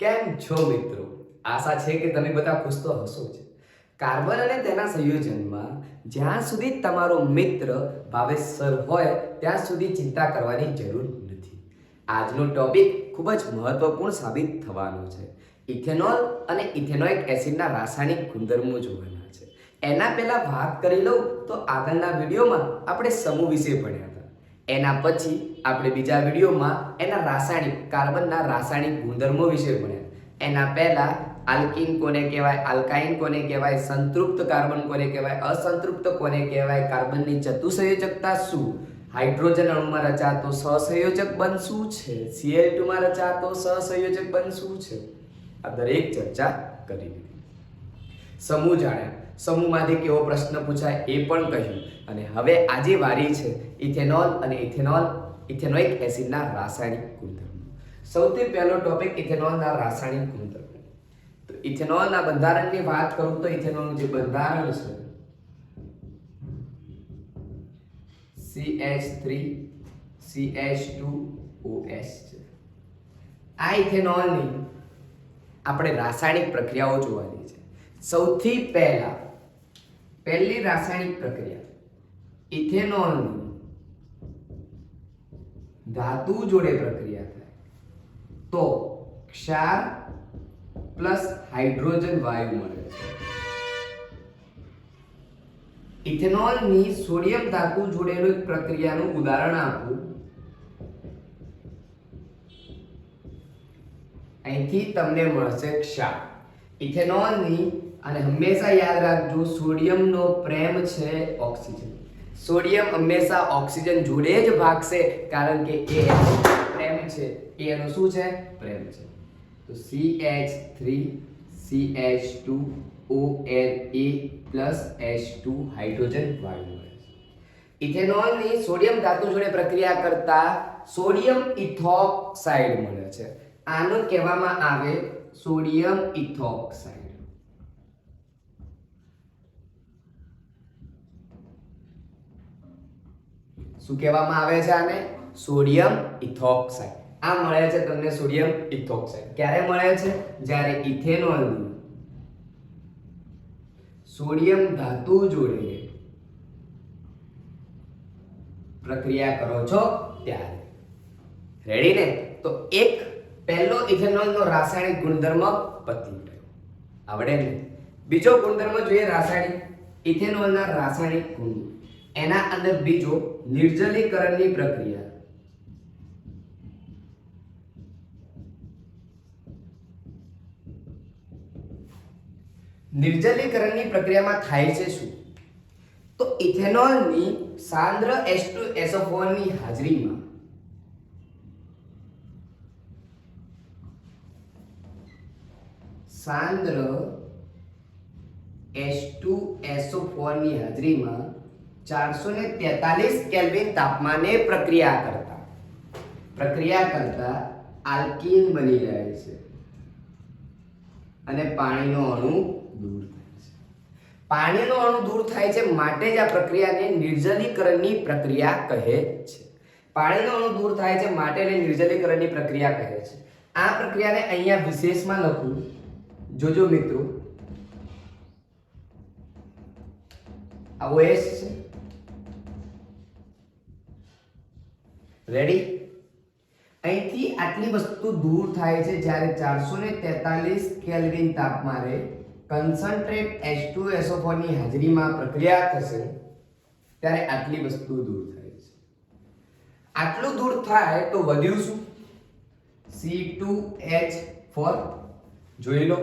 કેમ છો મિત્રો? આશા છે કે તમે બધા ખુશ તો હશો જ. કાર્બન અને તેના સંયોજનમાં જ્યાં સુધી તમારો મિત્ર ભાવેશ સર હોય ત્યાં સુધી ચિંતા કરવાની જરૂર નથી. આજનો ટોપિક ખૂબ જ મહત્વપૂર્ણ સાબિત થવાનો છે. ઇથેનોલ અને ઇથેનોઇક એસિડના રાસાયણિક ગુણધર્મો જોવાના છે. એના પહેલા વાત કરી લઉં તો આગળના વિડીયોમાં આપણે સમૂહ વિશે ભણ્યા હતા. એના પછી આપણે બીજા વિડીયોમાં એના રાસાયણિક કાર્બનના રાસાયણિક ગુણધર્મો વિશે ભણ્યા. એના પહેલા આલ્કીન કોને કહેવાય, આલ્કાઇન કોને કહેવાય, સંતૃપ્ત કાર્બન કોને કહેવાય, અસંતૃપ્ત કોને કહેવાય, કાર્બનની ચતુસંયોજકતા શું, હાઇડ્રોજન અણુમાં રચાતો સહસંયોજક બંધ શું છે, Cl2 માં રચાતો સહસંયોજક બંધ શું છે, આ દરેક ચર્ચા કરી લીધી. સમૂહ જાણ્યા, સમૂહમાંથી કેવો પ્રશ્ન પૂછાય એ પણ કહ્યું. અને હવે આજે વારી છે ઇથેનોલ અને ઇથેનોઇક એસિડના રાસાયણિક ગુણધર્મો. સૌથી પહેલો ટોપિક ઇથેનોલના રાસાયણિક ગુણધર્મો. તો ઇથેનોલના બંધારણની વાત કરું તો ઇથેનોલનું જે બંધારણ છે CH3CH2OH છે. આ ઇથેનોલની આપણે રાસાયણિક પ્રક્રિયાઓ જોવાની છે. સૌથી પહેલી રાસાયણિક પ્રક્રિયા ઇથેનોલની ધાતુ જોડે પ્રક્રિયા થાય તો ક્ષાર પ્લસ હાઇડ્રોજન વાયુ મળે છે. ઇથેનોલની સોડિયમ ધાતુ જોડેલી પ્રક્રિયાનું ઉદાહરણ આપું. અહીંથી તમને મળશે ક્ષાર. ઇથેનોલની અને હંમેશા યાદ રાખજો સોડિયમનો પ્રેમ છે ઓક્સિજન. સોડિયમ હંમેશા ઓક્સિજન જોડે જ ભાગશે કારણ કે એ એનો પ્રેમ છે. એ એનો શું છે? પ્રેમ છે. તો CH3CH2ONA પ્લસ H2 હાઇડ્રોજન વાયુ મળે છે. ઇથેનોલની સોડિયમ ધાતુ જોડે પ્રક્રિયા કરતા સોડિયમ ઇથોક્સાઇડ મળે છે. આને કહેવામાં આવે સોડિયમ ઇથોક્સાઇડ. શું કહેવામાં આવે છે આને? સોડિયમ ઇથોક્સાઇડ. આ મળે છે તમને સોડિયમ ઇથોક્સાઇડ. ક્યારે મળે છે? જ્યારે ઇથેનોલની સોડિયમ ધાતુ જોડે પ્રક્રિયા કરો છો ત્યારે. રેડી ને? તો એક પહેલો ઇથેનોલનો રાસાયણિક ગુણધર્મ પતી ગયો. આવડે ને? બીજો ગુણધર્મ જોઈએ રાસાયણિક ઇથેનોલના રાસાયણિક ગુણ. એના અંદર બીજો નિર્જલીકરણની પ્રક્રિયા. નિર્જલીકરણની પ્રક્રિયામાં થાય છે શું? તો ઇથેનોલની સાંદ્ર H2SO4 ની હાજરીમાં સાંદ્ર H2SO4 ની હાજરીમાં 443 કેલ્વિન તાપમાને પ્રક્રિયા કરતા આલ્કીન બની જાય છે અને પાણીનો અણુ દૂર થાય છે. પાણીનો અણુ દૂર થાય છે માટે જ આ પ્રક્રિયાને નિર્જલીકરણની પ્રક્રિયા કહે છે. પાણીનો અણુ દૂર થાય છે માટે નિર્જલીકરણની પ્રક્રિયા કહે છે. આ પ્રક્રિયાને અહીંયા વિશેષમાં લખું. જોજો મિત્રો, આ OH છે. રેડી? અહીંથી આટલી વસ્તુ દૂર થાય છે જ્યારે 443 કેલ્વિન તાપમાને કન્સન્ટ્રેટ H2SO4 ની હાજરીમાં પ્રક્રિયા થશે ત્યારે આટલી વસ્તુ દૂર થાય છે. આટલું દૂર થાય તો વધ્યું શું? C2H4 જોઈ લો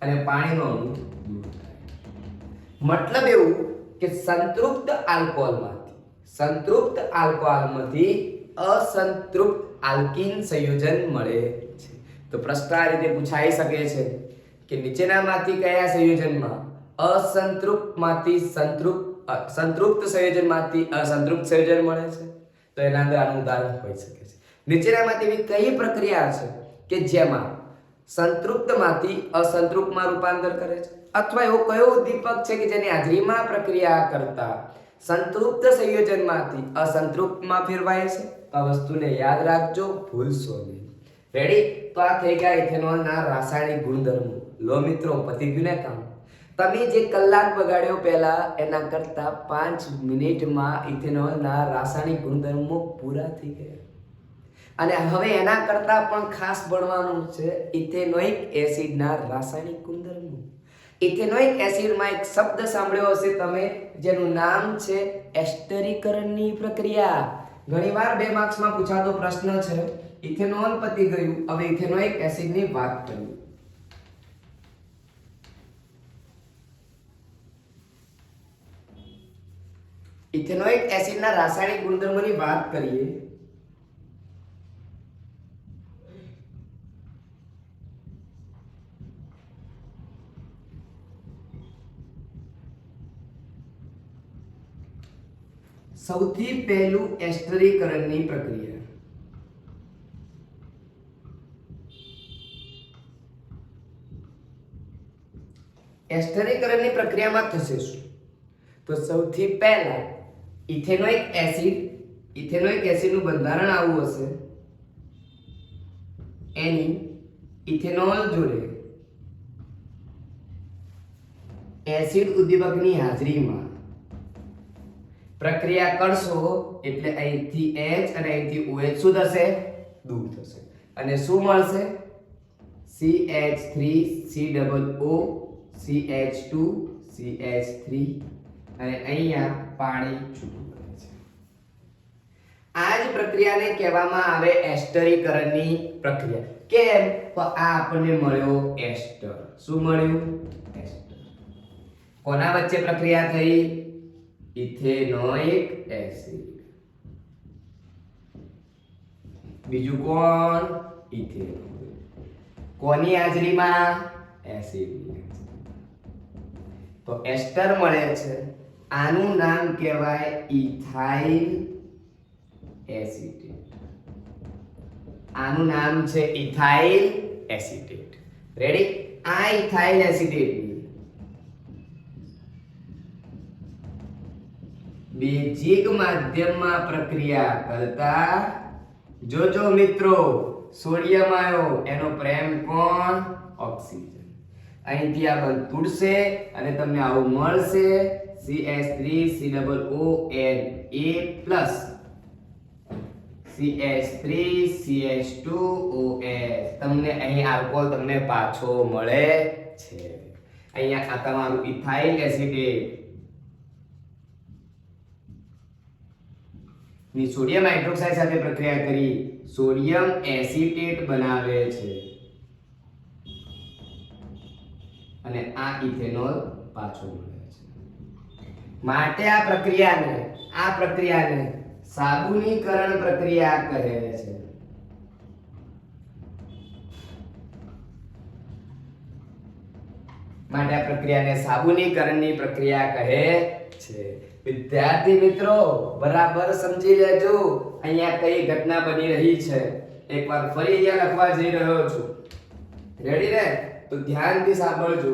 અને પાણીનો અણુ દૂર થાય. મતલબ એવું કે સંતૃપ્ત આલ્કોહોલમાંથી અસંતૃપ્ત આલ્કીન સંયોજન મળે છે. તો પ્રશ્ન આ રીતે પૂછાઈ શકે છે કે નીચેનામાંથી કયા સંયોજનમાં સંતૃપ્ત સંયોજનમાંથી અસંતૃપ્ત સંયોજન મળે છે? તો એના અંદર આનું ઉદાહરણ હોઈ શકે છે. નીચેનામાંથી એવી કઈ પ્રક્રિયા છે કે જેમાં સંતૃપ્તમાંથી અસંતૃપ્તમાં રૂપાંતર કરે છે? અથવા એવો કયો ઉદ્દીપક છે કે જેની હાજરીમાં પ્રક્રિયા કરતા સંતૃપ્ત સંયોજનમાંથી અસંતૃપ્તમાં ફેરવાય છે? આ વસ્તુને યાદ રાખજો, ભૂલશો નહીં. રેડી? તો આ થઈ ગયા ઇથેનોલના રાસાયણિક ગુણધર્મો. લો મિત્રો, પતી ગયું ને કામ. તમે જે કલાક બગાડ્યો પહેલા એના કરતા 5 મિનિટમાં ઇથેનોલના રાસાયણિક ગુણધર્મો પૂરા થઈ ગયા. અને હવે એના કરતા પણ ખાસ ભણવાનું છે ઇથેનોઇક એસિડના રાસાયણિક ગુણધર્મો. ઇથેનોઇક એસિડમાં એક શબ્દ સાંભળ્યો હશે તમે, જેનું નામ છે એસ્ટરીકરણની પ્રક્રિયા. ઘણીવાર 2 માર્ક્સમાં પૂછાતો પ્રશ્ન છે. ઇથેનોલ પતી ગયું, હવે ઇથેનોઇક એસિડની વાત કરીએ. ઇથેનોઇક એસિડના રાસાયણિક ગુણધર્મોની વાત કરીએ. સૌથી પહેલું એસ્ટરીકરણની પ્રક્રિયા. એસ્ટરીકરણની પ્રક્રિયામાં થશે શું? તો સૌથી પહેલા ઇથેનોઇક એસિડનું બંધારણ આવું હશે. એની ઇથેનોલ જોડે એસિડ ઉદ્દીપકની હાજરીમાં પ્રક્રિયા કરશો એટલે અહીંથી H અને અહીંથી OH શું થશે? દૂર થશે. અને શું મળશે? CH3COO CH2 CH3 અને અહીંયા પાણી છૂટું પડે છે. આ જ પ્રક્રિયાને કહેવામાં આવે એસ્ટરીકરણની પ્રક્રિયા. કેમ? તો આ આપણને મળ્યો એસ્ટર. શું મળ્યું? એસ્ટર. કોના વચ્ચે પ્રક્રિયા થઈ? Ethanoic acid. બીજું કોણ? ઇથેનોલ. કોની હાજરીમાં? એસિડની. તો એસ્ટર મળે છે. આનું નામ કહેવાય ઇથાઇલ એસિટેટ. આનું નામ છે ઇથાઇલ એસિટેટ. રેડી? આ ઇથાઇલ એસિટેટ બેઝિક માધ્યમમાં પ્રક્રિયા કરતા જોજો મિત્રો, સોડિયમ આવ્યો, એનો પ્રેમ કોણ? ઓક્સિજન. અહીંથી આ બંધ તૂટશે અને તમને આવું મળશે CH3COONA+ CH3CH2OH. તમને અહીં આલ્કોહોલ તમને પાછો મળે છે. અહીંયા આ તમારું ઇથાઇલ એસિટેટ ની સોડિયમ હાઇડ્રોક્સાઇડ સાથે પ્રક્રિયા કરી સોડિયમ એસિટેટ બનાવે છે અને આ ઇથેનોલ પાછો મળે છે. માટે આ પ્રક્રિયાને સાબુનીકરણ પ્રક્રિયા કહે છે. માટે આ પ્રક્રિયાને સાબુનીકરણની પ્રક્રિયા કહે છે. વિદ્યાર્થી મિત્રો, બરાબર સમજી લેજો અહીંયા કઈ ઘટના બની રહી છે. એકવાર ફરી અહીંયા લખવા જઈ રહ્યો છું. રેડી ને? તો ધ્યાનથી સાંભળજો.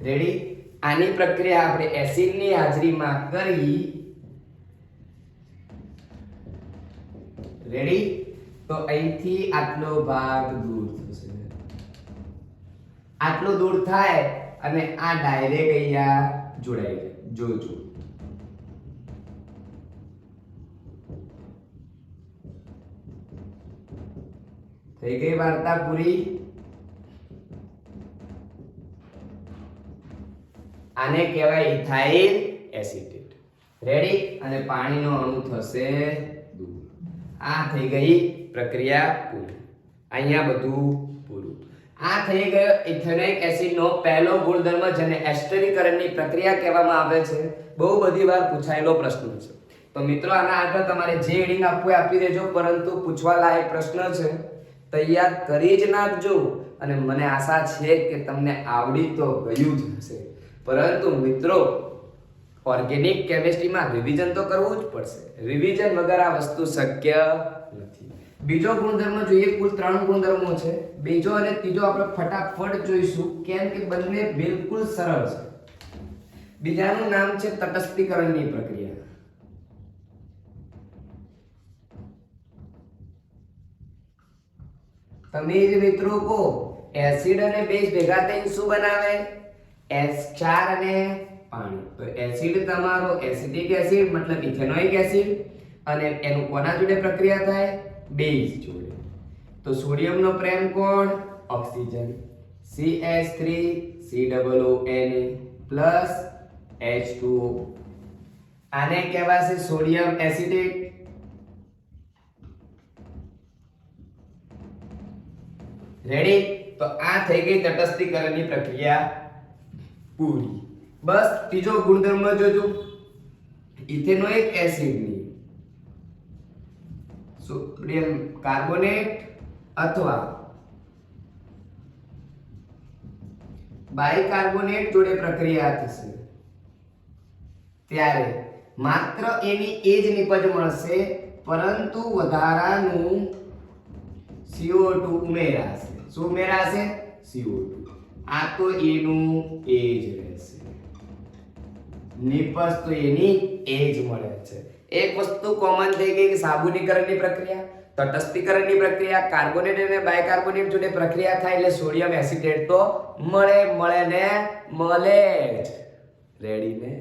રેડી? આની પ્રક્રિયા આપણે એસિડની હાજરીમાં કરી. રેડી? તો અહીંથી આટલો ભાગ દૂર થશે. આટલો દૂર થાય અને આ ડાયરેક્ટ અહીંયા જોડાઈ જાય. જોજો. થઈ ગઈ વાર્તા પૂરી. આને કહેવાય ઇથાઇલ એસિટેટ. રેડી? અને પાણીનો અણુ થશે દૂર. આ થઈ ગઈ પ્રક્રિયા પૂરી. અહીંયા બધું પૂરું. આ થઈ ગયો ઇથેનોઇક એસિડનો પહેલો ગુણધર્મ, જેને એસ્ટરીકરણની પ્રક્રિયા કહેવામાં આવે છે. બહુ બધી વાર પૂછાયેલો પ્રશ્ન છે. તો મિત્રો, આના આગળ તમારે જે હેડિંગ આપવું આપી દેજો, પરંતુ પૂછવા લાયક પ્રશ્ન છે, તૈયાર કરી જ નાખજો. અને મને આશા છે કે તમને આવડી તો ગયું જ હશે. પરંતુ મિત્રો, ઓર્ગેનિક કેમિસ્ટ્રીમાં રિવિઝન તો કરવું જ પડશે. રિવિઝન વગર આ વસ્તુ શક્ય નથી. બીજો ગુણધર્મ જોઈએ. કુલ 3 ગુણધર્મો છે. બીજો અને ત્રીજો આપણે ફટાફટ જોઈશું, કેમ કે બંને બિલકુલ સરળ છે. બીજાનું નામ છે તટસ્થીકરણની પ્રક્રિયા. તમે જ મિત્રો કહો, એસિડ અને બેઝ ભેગા થઈને શું બનાવે? H4 અને પાણી. તો એસિડ તમારો એસિડિક એસિડ મતલબ ઇથેનોઇક એસિડ, અને એનું કોના જોડે પ્રક્રિયા થાય? બેઝ જોડે. તો સોડિયમનો પ્રેમ કોણ? ઓક્સિજન. CH3COONA H2O. આને કહેવાશે સોડિયમ એસિટેટ. રેડી? તો આ થઈ ગઈ તટસ્થીકરણની પ્રક્રિયા પૂરી. બસ ત્રીજો ગુણધર્મ જોજો, ઇથેનોઇક એસિડની સોડિયમ કાર્બોનેટ અથવા બાયકાર્બોનેટ જોડે પ્રક્રિયા થશે ત્યારે માત્ર એની એ જ નિપજ મળશે, પરંતુ વધારાનું CO2 ઉમેરાશે. શું ઉમેરાશે? CO2. આ તો એનું એ જ રહેશે. નિપજ તો એની એ જ મળે છે. એક વસ્તુ કોમન થઈ ગઈ કે સાબુનીકરણની પ્રક્રિયા, તટસ્થીકરણની પ્રક્રિયા, કાર્બોનેટ અને બાયકાર્બોનેટ જોડે પ્રક્રિયા થાય એટલે સોડિયમ એસિટેટ તો મળે જ. રેડી ને?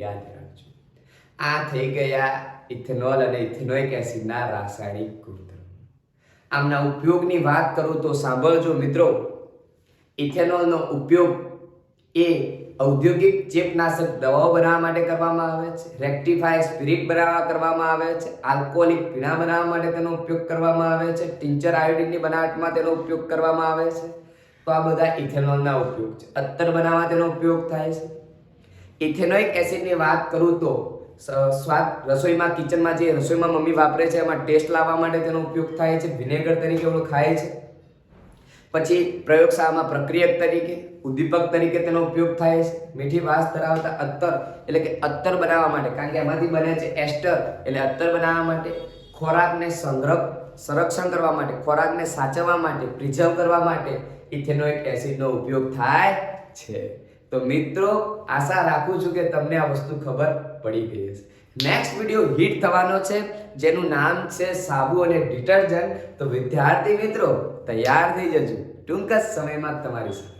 યાદ રાખજો. આ થઈ ગયા ઇથેનોલ અને ઇથેનોઇક એસિડના રાસાયણિક ગુણધર્મો. આમના ઉપયોગની વાત કરું તો સાંભળજો મિત્રો. ઇથેનોલનો ઉપયોગ એ ઔદ્યોગિક ચેપનાશક દવાઓ બનાવવા માટે કરવામાં આવે છે, રેક્ટિફાયર સ્પિરિટ કરવામાં આવે છે, આલ્કોહોલિક પીણા બનાવવા માટે તેનો ઉપયોગ કરવામાં આવે છે, ટિંચર આયોડિનની બનાવટમાં તેનો ઉપયોગ કરવામાં આવે છે. તો આ બધા ઇથેનોલના ઉપયોગ છે. અત્તર બનાવવા તેનો ઉપયોગ થાય છે. ઇથેનોઇક એસિડની વાત કરું તો સ્વાદ રસોઈમાં, કિચનમાં જે રસોઈમાં મમ્મી વાપરે છે એમાં ટેસ્ટ લાવવા માટે તેનો ઉપયોગ થાય છે. વિનેગર તરીકે ઓળખાય છે. પછી પ્રયોગશાળામાં પ્રક્રિયક તરીકે, ઉદ્દીપક તરીકે તેનો ઉપયોગ થાય છે. મીઠી વાસ ધરાવતા અત્તર એટલે કે અત્તર બનાવવા માટે, કારણ કે એમાંથી બને છે એસ્ટર એટલે અત્તર બનાવવા માટે, ખોરાકને સંરક્ષણ કરવા માટે, ખોરાકને સાચવવા માટે, પ્રિઝર્વ કરવા માટે ઇથેનોઇક એસિડનો ઉપયોગ થાય છે. તો મિત્રો આશા રાખું છું કે તમને આ વસ્તુ ખબર પડી ગઈ હશે. નેક્સ્ટ વિડિયો હિટ થવાનો છે જેનું નામ છે સાબુ અને ડિટર્જન્ટ. તો વિદ્યાર્થી મિત્રો તૈયાર થઈ જજો, ટૂંક જ સમયમાં તમારી સાથે.